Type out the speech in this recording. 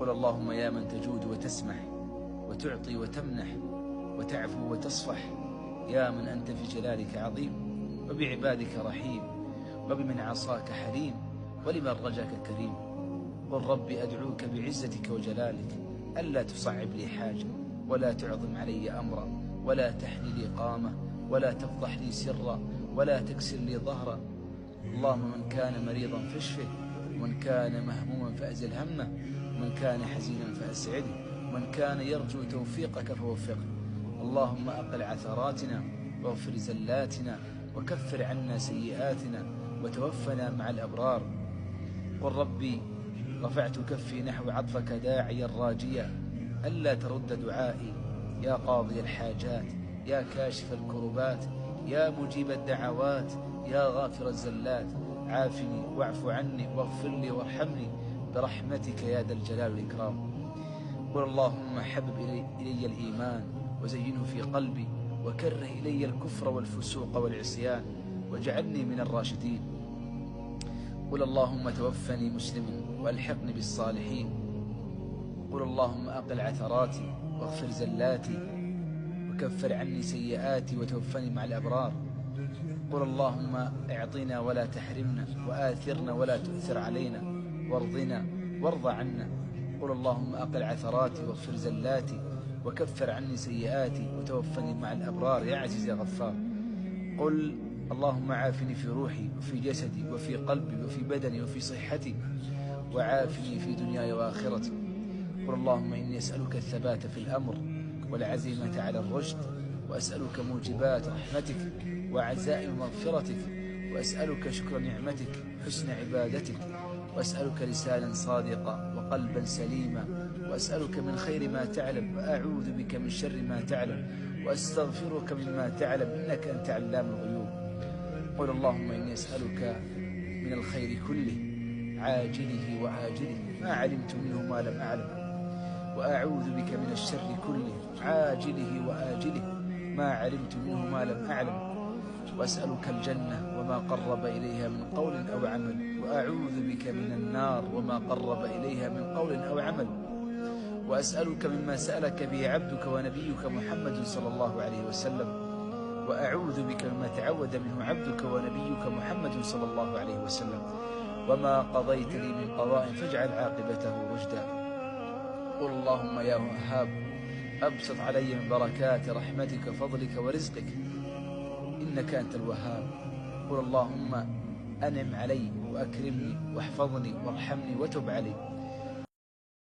قل اللهم يا من تجود وتسمح وتعطي وتمنح وتعفو وتصفح، يا من أنت في جلالك عظيم وبعبادك رحيم وبمن عصاك حليم ولمن رجاك كريم. قل ربي أدعوك بعزتك وجلالك ألا تصعب لي حاجة ولا تعظم علي أمرا ولا تحني لي قامة ولا تفضح لي سرا ولا تكسر لي ظهرا. اللهم من كان مريضا فاشفه، ومن كان مهموما فأزل همه، ومن كان حزينا فأسعده، ومن كان يرجو توفيقك فوفقه. اللهم أقل عثراتنا واغفر زلاتنا وكفر عنا سيئاتنا وتوفنا مع الأبرار. قل ربي رفعت كفي نحو عطفك داعيا راجيا ألا ترد دعائي، يا قاضي الحاجات يا كاشف الكربات يا مجيب الدعوات يا غافر الزلات، عافني واعف عني واغفر لي وارحمني برحمتك يا ذا الجلال والإكرام. قل اللهم حبب إلي الإيمان وزينه في قلبي وكره إلي الكفر والفسوق والعصيان واجعلني من الراشدين. قل اللهم توفني مسلما وألحقني بالصالحين. قل اللهم أقل عثراتي واغفر زلاتي وكفر عني سيئاتي وتوفني مع الأبرار. قل اللهم اعطنا ولا تحرمنا وآثرنا ولا تؤثر علينا وارضنا وارض عنا. قل اللهم أقل عثراتي واغفر زلاتي وكفر عني سيئاتي وتوفني مع الأبرار يا عزيز يا غفار. قل اللهم عافني في روحي وفي جسدي وفي قلبي وفي بدني وفي صحتي وعافني في دنياي وآخرتي. قل اللهم إني أسألك الثبات في الأمر والعزيمة على الرشد، وأسألك موجبات رحمتك وعزائم مغفرتك، وأسألك شكر نعمتك حسن عبادتك، وأسألك لسانا صادقا وقلبا سليما، وأسألك من خير ما تعلم وأعوذ بك من شر ما تعلم وأستغفرك مما تعلم إنك أنت علام الغيوب. قل اللهم إني أسألك من الخير كله عاجله وآجله ما علمت منه ما لم أعلم، وأعوذ بك من الشر كله عاجله وآجله ما علمت منه ما لم أعلم، وأسألك الجنة وما قرب إليها من قول أو عمل، وأعوذ بك من النار وما قرب إليها من قول أو عمل، وأسألك مما سألك به عبدك ونبيك محمد صلى الله عليه وسلم، وأعوذ بك مما تعوذ منه عبدك ونبيك محمد صلى الله عليه وسلم، وما قضيت لي من قضاء فاجعل عاقبته رشدا. قل اللهم يا وهاب أبسط علي من بركات رحمتك وفضلك ورزقك إنك أنت الوهاب. قل اللهم أنعم علي وأكرمني واحفظني وارحمني وتب علي.